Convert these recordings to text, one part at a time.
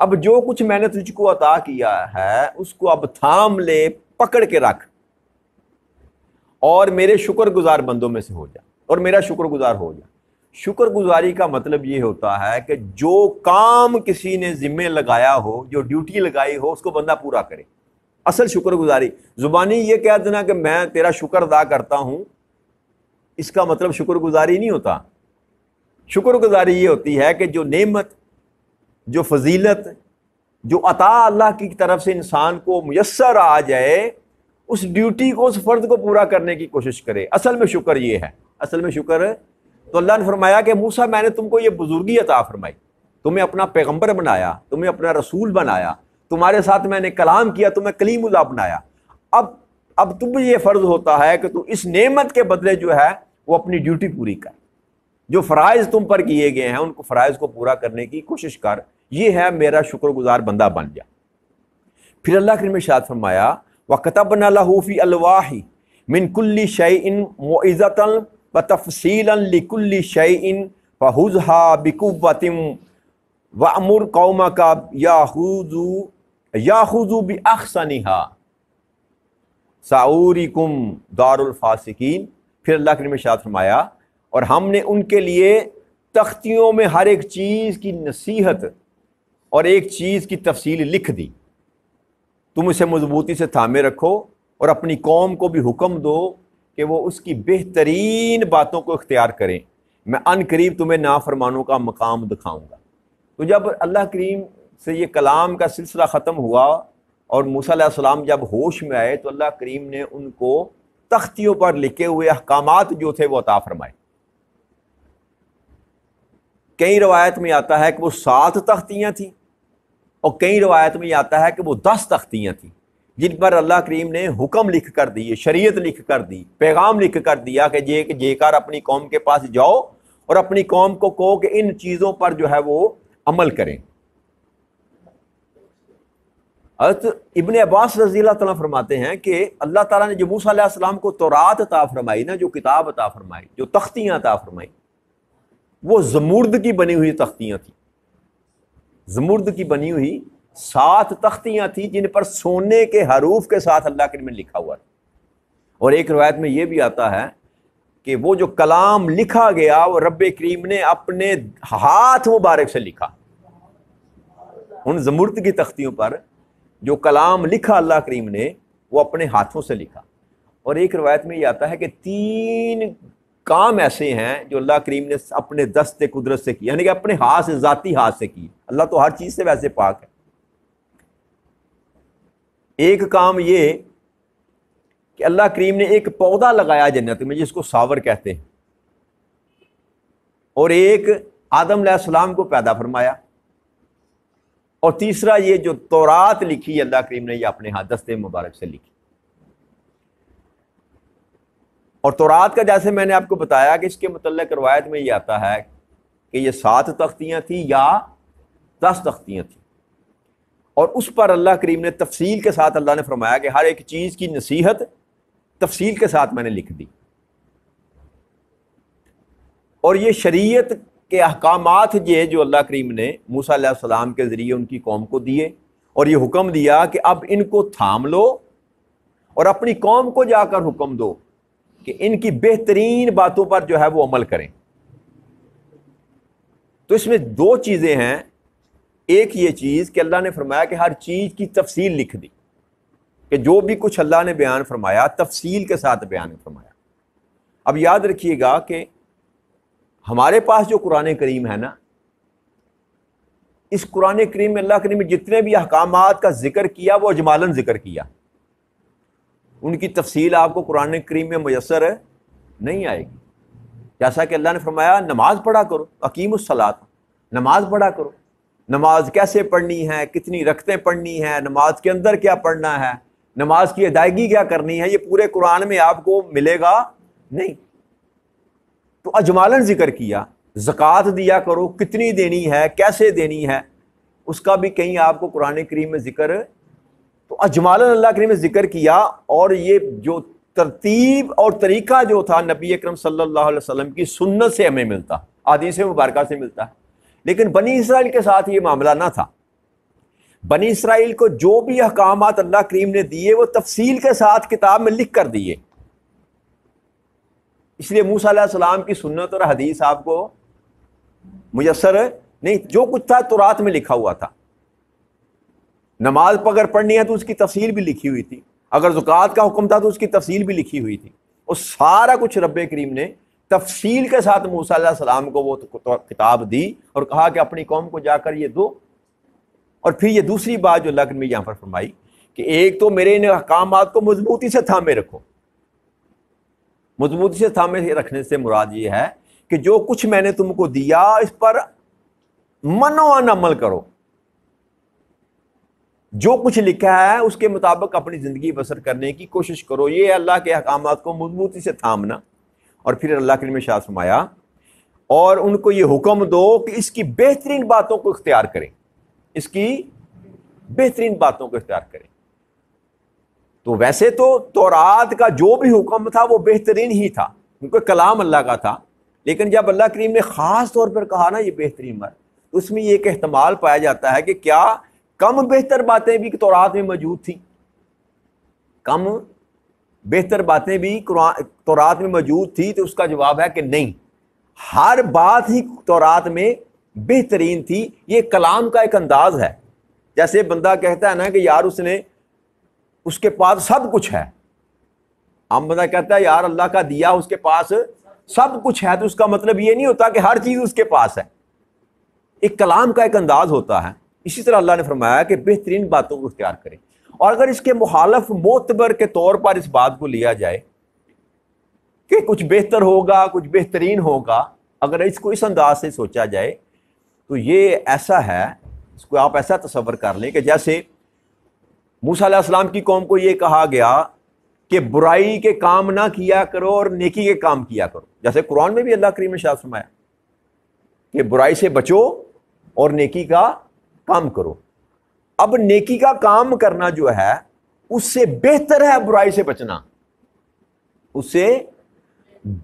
اب جو کچھ میں نے تجھ کو عطا کیا ہے اس کو اب تھام لے، پکڑ کے رکھ، اور میرے شکر گزار بندوں میں سے ہو جا، اور میرا شکر گزار ہو جا۔ شکر گزاری کا مطلب یہ ہوتا ہے کہ جو کام کسی نے ذمہ لگایا ہو، جو ڈیوٹی لگائی ہو، اس کو بندہ پورا کرے۔ اصل شکر گزاری زبانی یہ کہہ دینا کہ میں تیرا شکر ادا کرتا ہوں، اس کا مطلب شکر گزاری نہیں ہوتا۔ شکر گزاری یہ ہوتی ہے کہ جو نعمت، جو فضیلت، جو عطا اللہ کی طرف سے انسان کو میسر آ جائے، اس ڈیوٹی کو، اس فرض کو پورا کرنے کی کوشش کرے۔ اصل میں شکر یہ ہے، اصل میں شکر ہے۔ تو اللہ نے فرمایا کہ موسیٰ میں نے تم کو یہ بزرگی عطا فرمائی، تمہیں اپنا پیغمبر بنایا، تمہیں اپنا رسول بنایا، تمہارے ساتھ میں نے کلام کیا، تمہیں کلیم اللہ بنایا۔ اب تم یہ فرض ہوتا ہے کہ تو اس نعمت کے بدلے جو ہے وہ اپنی ڈیوٹی پوری کر، جو فرائض تم پر کیے گئے ہیں ان کو، فرائض کو پورا کرنے کی کوشش کر، یہ ہے میرا شکر گزار بندہ بن جا۔ پھر اللہ کریم نے ارشاد فرمایا وَكَتَبْنَا لَهُ فِي الْأَلْوَاحِ مِنْ كُلِّ شَيْءٍ مَوْعِظَةً وَتَفْصِيلًا لِكُلِّ شَيْءٍ فَخُذْهَا بِقُوَّةٍ وَأْمُرْ قَوْمَكَ يَأْخُذُوا بِأَحْسَنِهَا سَأُورِيكُمْ دَارُ الْفَاسِقِينَ۔ پھر اللہ کریم نے ارشاد فرمایا اور ہم نے ان کے لیے تختیوں میں ہر ایک چیز کی نصیحت اور ایک چیز کی تفصیل لکھ دی، تم اسے مضبوطی سے تھامے رکھو اور اپنی قوم کو بھی حکم دو کہ وہ اس کی بہترین باتوں کو اختیار کریں، میں ان قریب تمہیں نافرمانوں کا مقام دکھاؤں گا۔ تو جب اللہ کریم سے یہ کلام کا سلسلہ ختم ہوا اور موسیٰ علیہ السلام جب ہوش میں آئے تو اللہ کریم نے ان کو تختیوں پر لکھے ہوئے احکامات جو تھے وہ عطا فرمائے۔ کئی روایت میں آتا ہے کہ وہ 7 تختیاں تھیں، اور کئی روایت میں آتا ہے کہ وہ 10 تختیاں تھیں جن پر اللہ کریم نے حکم لکھ کر دیے، شریعت لکھ کر دی، پیغام لکھ کر دیا کہ جے کر اپنی قوم کے پاس جاؤ اور اپنی قوم کو کہو کہ ان چیزوں پر جو ہے وہ عمل کریں۔ حضرت ابن عباس رضی اللہ تعالیٰ فرماتے ہیں کہ اللہ تعالیٰ نے جو موسیٰ علیہ السلام کو تورات عطا فرمائی نا، جو کتاب عطا فرمائی، جو تختیاں عطا فرمائی، وہ زمرد کی بنی ہوئی تختیاں تھیں۔ زمرد کی بنی ہوئی 7 تختیاں تھیں جن پر سونے کے حروف کے ساتھ اللہ کریم نے لکھا ہوا تھا۔ اور ایک روایت میں یہ بھی آتا ہے کہ وہ جو کلام لکھا گیا وہ رب کریم نے اپنے ہاتھ مبارک سے لکھا۔ ان زمرد کی تختیوں پر جو کلام لکھا اللہ کریم نے وہ اپنے ہاتھوں سے لکھا۔ اور ایک روایت میں یہ آتا ہے کہ 3 کام ایسے ہیں جو اللہ کریم نے اپنے دست قدرت سے کیا، یعنی کہ اپنے ہاتھ سے، ذاتی ہاتھ سے کی۔ اللہ تو ہر چیز سے ویسے پاک ہے۔ ایک کام یہ کہ اللہ کریم نے ایک پودا لگایا جنت میں جس کو ساور کہتے ہیں، اور ایک آدم علیہ السلام کو پیدا فرمایا، اور تیسرا یہ جو تورات لکھی اللہ کریم نے یہ اپنے ہاتھ دست مبارک سے لکھی۔ اور تورات کا جیسے میں نے آپ کو بتایا کہ اس کے متعلق روایت میں یہ آتا ہے کہ یہ 7 تختیاں تھیں یا 10 تختیاں تھیں، اور اس پر اللہ کریم نے تفصیل کے ساتھ اللہ نے فرمایا کہ ہر ایک چیز کی نصیحت تفصیل کے ساتھ میں نے لکھ دی۔ اور یہ شریعت کے احکامات یہ جو اللہ کریم نے موسیٰ علیہ السلام کے ذریعے ان کی قوم کو دیے، اور یہ حکم دیا کہ اب ان کو تھام لو اور اپنی قوم کو جا کر حکم دو کہ ان کی بہترین باتوں پر جو ہے وہ عمل کریں۔ تو اس میں 2 چیزیں ہیں۔ ایک یہ چیز کہ اللہ نے فرمایا کہ ہر چیز کی تفصیل لکھ دی، کہ جو بھی کچھ اللہ نے بیان فرمایا تفصیل کے ساتھ بیان فرمایا۔ اب یاد رکھیے گا کہ ہمارے پاس جو قرآن کریم ہے نا، اس قرآن کریم میں اللہ کریم نے جتنے بھی احکامات کا ذکر کیا وہ اجمالاً ذکر کیا، ان کی تفصیل آپ کو قرآن کریم میں میسر نہیں آئے گی۔ جیسا کہ اللہ نے فرمایا نماز پڑھا کرو، اقیموا الصلاۃ، نماز پڑھا کرو، نماز کیسے پڑھنی ہے، کتنی رکعتیں پڑھنی ہے، نماز کے اندر کیا پڑھنا ہے، نماز کی ادائیگی کیا کرنی ہے، یہ پورے قرآن میں آپ کو ملے گا نہیں۔ تو اجمالاً ذکر کیا، زکوٰۃ دیا کرو، کتنی دینی ہے، کیسے دینی ہے، اس کا بھی کہیں آپ کو قرآن کریم میں ذکر، تو اجمالاً اللہ کریم نے ذکر کیا۔ اور یہ جو ترتیب اور طریقہ جو تھا نبی اکرم صلی اللہ علیہ وسلم کی سنت سے ہمیں ملتا، احادیث مبارکہ سے ملتا ہے، لیکن بنی اسرائیل کے ساتھ یہ معاملہ نہ تھا۔ بنی اسرائیل کو جو بھی احکامات اللہ کریم نے دیے وہ تفصیل کے ساتھ کتاب میں لکھ کر دیے. اس لیے موسیٰ علیہ السلام کی سنت اور حدیث آپ کو میسر نہیں. جو کچھ تھا تورات میں لکھا ہوا تھا. نماز اگر پڑھنی ہے تو اس کی تفصیل بھی لکھی ہوئی تھی. اگر زکوٰۃ کا حکم تھا تو اس کی تفصیل بھی لکھی ہوئی تھی. اور سارا کچھ رب کریم نے تفصیل کے ساتھ موسیٰ علیہ السلام کو وہ کتاب دی اور کہا کہ اپنی قوم کو جا کر یہ دو. اور پھر یہ دوسری بات جو اللہ کریم نے یہاں پر فرمائی کہ ایک تو میرے ان احکامات کو مضبوطی سے تھامے رکھو. مضبوطی سے تھامے رکھنے سے مراد یہ ہے کہ جو کچھ میں نے تم کو دیا اس پر منوان عمل کرو. جو کچھ لکھا ہے اس کے مطابق اپنی زندگی بسر کرنے کی کوشش کرو. یہ اللہ کے احکامات کو مضبوطی سے تھامنا. اور پھر اللہ کریم نے ارشاد فرمایا اور ان کو یہ حکم دو کہ اس کی بہترین باتوں کو اختیار کریں. اس کی بہترین باتوں کو اختیار کریں. تو ویسے تو تورات کا جو بھی حکم تھا وہ بہترین ہی تھا کیونکہ کلام اللہ کا تھا. لیکن جب اللہ کریم نے خاص طور پر کہا نا یہ بہترین بات, تو اس میں یہ ایک احتمال پایا جاتا ہے کہ کیا کم بہتر باتیں بھی تورات میں موجود تھیں. کم بہتر باتیں بھی تورات میں موجود تھی. تو اس کا جواب ہے کہ نہیں, ہر بات ہی تورات میں بہترین تھی. یہ کلام کا ایک انداز ہے. جیسے بندہ کہتا ہے نا کہ یار اس کے پاس سب کچھ ہے. عام بندہ کہتا ہے یار اللہ کا دیا اس کے پاس سب کچھ ہے, تو اس کا مطلب یہ نہیں ہوتا کہ ہر چیز اس کے پاس ہے. ایک کلام کا ایک انداز ہوتا ہے. اسی طرح اللہ نے فرمایا کہ بہترین باتوں کو اختیار کریں. اور اگر اس کے مخالف معتبر کے طور پر اس بات کو لیا جائے کہ کچھ بہتر ہوگا کچھ بہترین ہوگا, اگر اس کو اس انداز سے سوچا جائے تو یہ ایسا ہے, اس کو آپ ایسا تصور کر لیں کہ جیسے موسیٰ علیہ السلام کی قوم کو یہ کہا گیا کہ برائی کے کام نہ کیا کرو اور نیکی کے کام کیا کرو. جیسے قرآن میں بھی اللہ کریم نے ارشاد فرمایا کہ برائی سے بچو اور نیکی کا کام کرو. اب نیکی کا کام کرنا جو ہے اس سے بہتر ہے برائی سے بچنا. اس سے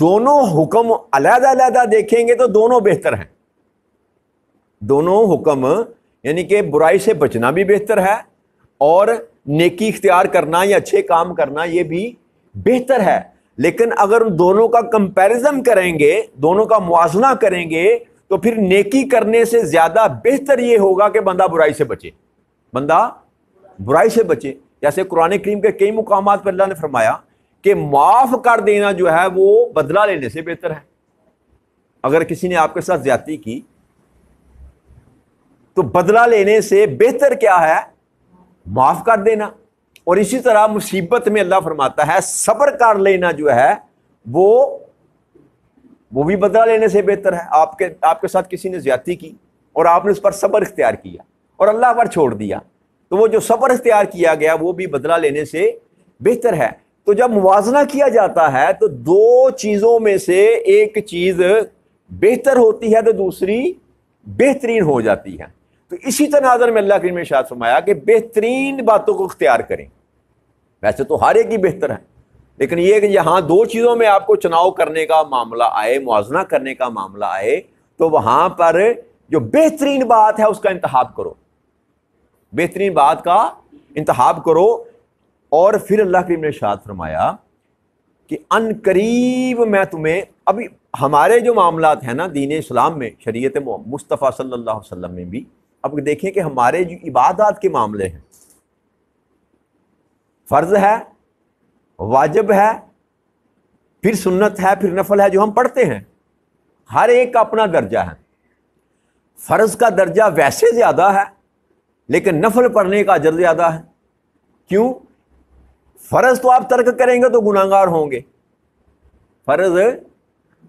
دونوں حکم علیحدہ علیحدہ دیکھیں گے تو دونوں بہتر ہیں. دونوں حکم یعنی کہ برائی سے بچنا بھی بہتر ہے اور نیکی اختیار کرنا یا اچھے کام کرنا یہ بھی بہتر ہے. لیکن اگر ان دونوں کا کمپیریزن کریں گے, دونوں کا موازنہ کریں گے, تو پھر نیکی کرنے سے زیادہ بہتر یہ ہوگا کہ بندہ برائی سے بچے. بندہ برائی سے بچے. جیسے قرآن کریم کے کئی مقامات پر اللہ نے فرمایا کہ معاف کر دینا جو ہے وہ بدلہ لینے سے بہتر ہے. اگر کسی نے آپ کے ساتھ زیادتی کی تو بدلہ لینے سے بہتر کیا ہے؟ معاف کر دینا. اور اسی طرح مصیبت میں اللہ فرماتا ہے صبر کر لینا جو ہے وہ بھی بدلہ لینے سے بہتر ہے. آپ کے ساتھ کسی نے زیادتی کی اور آپ نے اس پر صبر اختیار کیا اور اللہ پر چھوڑ دیا, تو وہ جو صبر اختیار کیا گیا وہ بھی بدلہ لینے سے بہتر ہے. تو جب موازنہ کیا جاتا ہے تو دو چیزوں میں سے ایک چیز بہتر ہوتی ہے تو دوسری بہترین ہو جاتی ہے. تو اسی تناظر میں اللہ کریم نے ارشاد فرمایا کہ بہترین باتوں کو اختیار کریں. ویسے تو ہر ایک ہی بہتر ہے, لیکن یہ کہ یہاں دو چیزوں میں آپ کو چناؤ کرنے کا معاملہ آئے, موازنہ کرنے کا معاملہ آئے, تو وہاں پر جو بہترین بات ہے اس کا انتخاب کرو. بہترین بات کا انتخاب کرو. اور پھر اللہ کریم نے ارشاد فرمایا کہ ان قریب میں تمہیں, ابھی ہمارے جو معاملات ہیں نا دین اسلام میں, شریعت مصطفیٰ صلی اللہ علیہ وسلم میں بھی, اب دیکھیں کہ ہمارے جو عبادات کے معاملے ہیں, فرض ہے, واجب ہے, پھر سنت ہے, پھر نفل ہے جو ہم پڑھتے ہیں, ہر ایک کا اپنا درجہ ہے. فرض کا درجہ ویسے زیادہ ہے لیکن نفل پڑھنے کا اجر زیادہ ہے. کیوں؟ فرض تو آپ ترک کریں گے تو گناہگار ہوں گے. فرض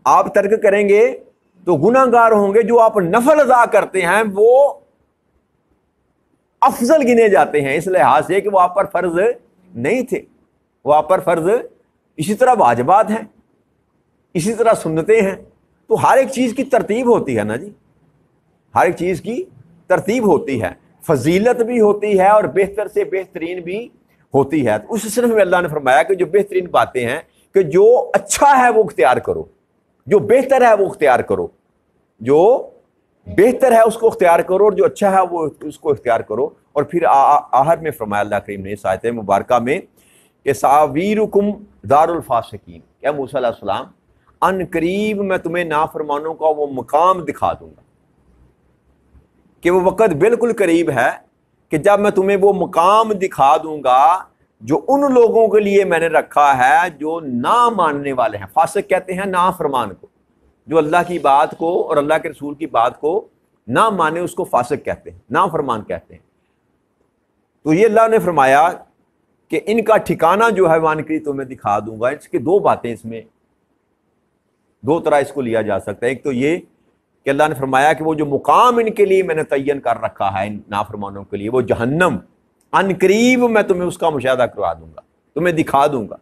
آپ ترک کریں گے تو گناہگار ہوں گے. جو آپ نفل ادا کرتے ہیں وہ افضل گنے جاتے ہیں اس لحاظ سے کہ وہ آپ پر فرض نہیں تھے, وہ آپ پر فرض. اسی طرح واجبات ہیں, اسی طرح سنتیں ہیں. تو ہر ایک چیز کی ترتیب ہوتی ہے نا جی, ہر ایک چیز کی ترتیب ہوتی ہے, فضیلت بھی ہوتی ہے اور بہتر سے بہترین بھی ہوتی ہے. اس صنف میں اللہ نے فرمایا کہ جو بہترین باتیں ہیں کہ جو اچھا ہے وہ اختیار کرو, جو بہتر ہے وہ اختیار کرو, جو بہتر ہے اس کو اختیار کرو اور جو اچھا ہے وہ اس کو اختیار کرو. اور پھر آخر میں فرمایا اللہ کریم نے اس آیت مبارکہ میں کہ ساویرکم دار الفاسقین، کہ موسیٰ علیہ السلام ان قریب میں تمہیں نافرمانوں کا وہ مقام دکھا دوں گا، کہ وہ وقت بالکل قریب ہے کہ جب میں تمہیں وہ مقام دکھا دوں گا جو ان لوگوں کے لیے میں نے رکھا ہے جو نہ ماننے والے ہیں۔ فاسق کہتے ہیں نافرمان کو، جو اللہ کی بات کو اور اللہ کے رسول کی بات کو نہ مانے اس کو فاسق کہتے ہیں، نافرمان کہتے ہیں۔ تو یہ اللہ نے فرمایا کہ ان کا ٹھکانہ جو ہے وان قریب تمہیں دکھا دوں گا۔ اس کی دو باتیں، اس میں دو طرح اس کو لیا جا سکتا ہے۔ ایک تو یہ کہ اللہ نے فرمایا کہ وہ جو مقام ان کے لیے میں نے تعین کر رکھا ہے ان نافرمانوں کے لیے، وہ جہنم، ان قریب میں تمہیں اس کا مشاہدہ کروا دوں گا، تمہیں دکھا دوں گا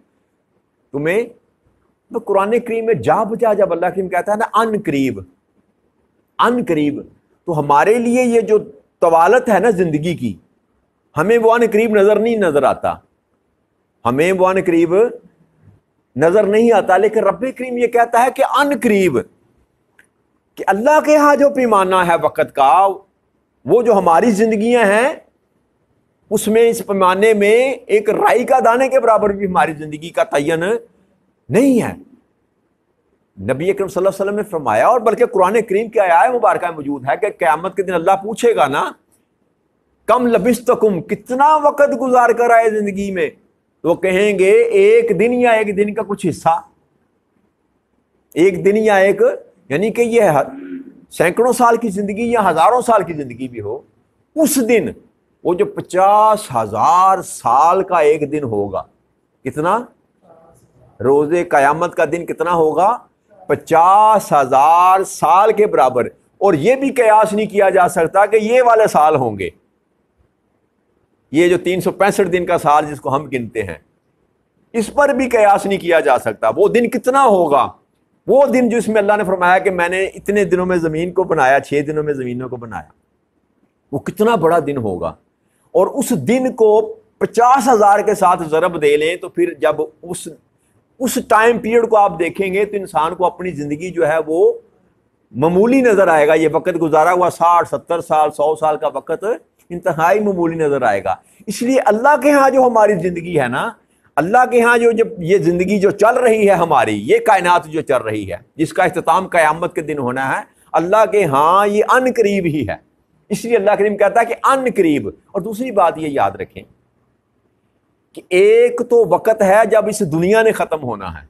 تمہیں۔ تو قرآن کریم میں جا بجا جب اللہ کریم کہتا ہے نا ان قریب، ان قریب، تو ہمارے لیے یہ جو طوالت ہے نا زندگی کی، ہمیں وہ ان قریب نظر نہیں نظر آتا، ہمیں وہ ان قریب نظر نہیں آتا، لیکن رب کریم یہ کہتا ہے کہ ان قریب، کہ اللہ کے ہاں جو پیمانہ ہے وقت کا، وہ جو ہماری زندگیاں ہیں اس میں، اس پیمانے میں ایک رائی کا دانے کے برابر بھی ہماری زندگی کا تعین نہیں ہے۔ نبی اکرم صلی اللہ علیہ وسلم نے فرمایا، اور بلکہ قرآن کریم کی آیات مبارکہ موجود ہے کہ قیامت کے دن اللہ پوچھے گا نا کم لبستکم، کتنا وقت گزار کر آئے زندگی میں، تو وہ کہیں گے ایک دن یا ایک دن کا کچھ حصہ، ایک دن یا ایک، یعنی کہ یہ سینکڑوں سال کی زندگی یا ہزاروں سال کی زندگی بھی ہو، اس دن وہ جو 50,000 سال کا ایک دن ہوگا، کتنا؟ روز قیامت کا دن کتنا ہوگا؟ 50,000 سال کے برابر۔ اور یہ بھی قیاس نہیں کیا جا سکتا کہ یہ والے سال ہوں گے، یہ جو 365 دن کا سال جس کو ہم گنتے ہیں، اس پر بھی قیاس نہیں کیا جا سکتا۔ وہ دن کتنا ہوگا، وہ دن جس میں اللہ نے فرمایا کہ میں نے اتنے دنوں میں زمین کو بنایا، 6 دنوں میں زمینوں کو بنایا، وہ کتنا بڑا دن ہوگا۔ اور اس دن کو 50,000 کے ساتھ ضرب دے لیں تو پھر جب اس ٹائم پیریڈ کو آپ دیکھیں گے تو انسان کو اپنی زندگی جو ہے وہ معمولی نظر آئے گا۔ یہ وقت گزارا ہوا 60 70 سال 100 سال کا وقت انتہائی معمولی نظر آئے گا۔ اس لیے اللہ کے ہاں جو ہماری زندگی ہے نا، اللہ کے ہاں جو یہ زندگی جو چل رہی ہے ہماری، یہ کائنات جو چل رہی ہے جس کا اختتام قیامت کے دن ہونا ہے، اللہ کے ہاں یہ ان قریب ہی ہے۔ اس لیے اللہ کریم کہتا ہے کہ ان قریب۔ اور دوسری بات یہ یاد رکھیں کہ ایک تو وقت ہے جب اس دنیا نے ختم ہونا ہے،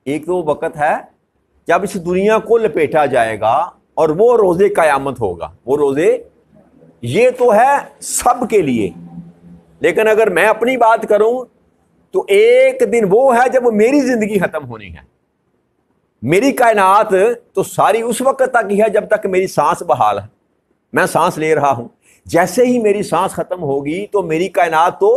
ایک تو وقت ہے جب اس دنیا کو لپیٹا جائے گا، اور وہ روزے قیامت ہوگا، وہ روزے، یہ تو ہے سب کے لیے۔ لیکن اگر میں اپنی بات کروں تو ایک دن وہ ہے جب میری زندگی ختم ہونی ہے۔ میری کائنات تو ساری اس وقت تک ہی ہے جب تک میری سانس بحال ہے، میں سانس لے رہا ہوں۔ جیسے ہی میری سانس ختم ہوگی تو میری کائنات تو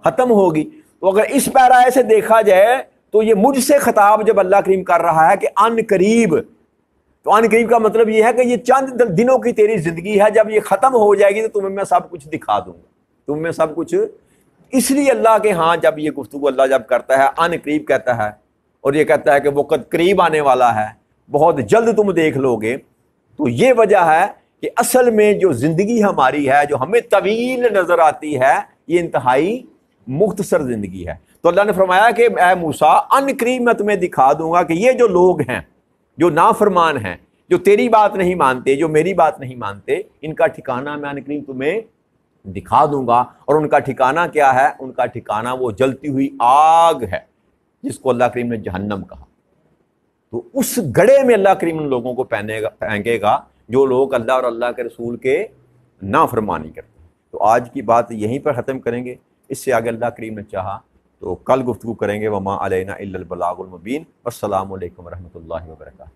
ختم ہوگی۔ تو اگر اس پیرائے سے دیکھا جائے تو یہ مجھ سے خطاب جب اللہ کریم کر رہا ہے کہ ان قریب، تو ان قریب کا مطلب یہ ہے کہ یہ چند دنوں کی تیری زندگی ہے، جب یہ ختم ہو جائے گی تو تمہیں میں سب کچھ دکھا دوں گا، تمہیں میں سب کچھ۔ اس لیے اللہ کے ہاں جب یہ گفتگو اللہ جب کرتا ہے ان قریب کہتا ہے، اور یہ کہتا ہے کہ وقت قریب آنے والا ہے، بہت جلد تم دیکھ لو گے، تو یہ وجہ ہے کہ اصل میں جو زندگی ہماری ہے جو ہمیں طویل نظر آتی ہے، یہ انتہائی مختصر زندگی ہے۔ تو اللہ نے فرمایا کہ اے موسیٰ ان قریب میں تمہیں دکھا دوں گا کہ یہ جو لوگ ہیں جو نافرمان ہیں، جو تیری بات نہیں مانتے، جو میری بات نہیں مانتے، ان کا ٹھکانہ میں ان قریب تمہیں دکھا دوں گا۔ اور ان کا ٹھکانہ کیا ہے؟ ان کا ٹھکانہ وہ جلتی ہوئی آگ ہے جس کو اللہ کریم نے جہنم کہا۔ تو اس گڑھے میں اللہ کریم ان لوگوں کو پھینکے گا جو لوگ اللہ اور اللہ کے رسول کے نافرمانی کرتے ہیں۔ تو آج کی بات یہیں پر ختم کریں گے، اس سے آگے اللہ کریم نے چاہا تو کل گفتگو کریں گے۔ وما علینا الا البلاغ المبین۔ السلام علیکم ورحمۃ اللہ وبرکاتہ۔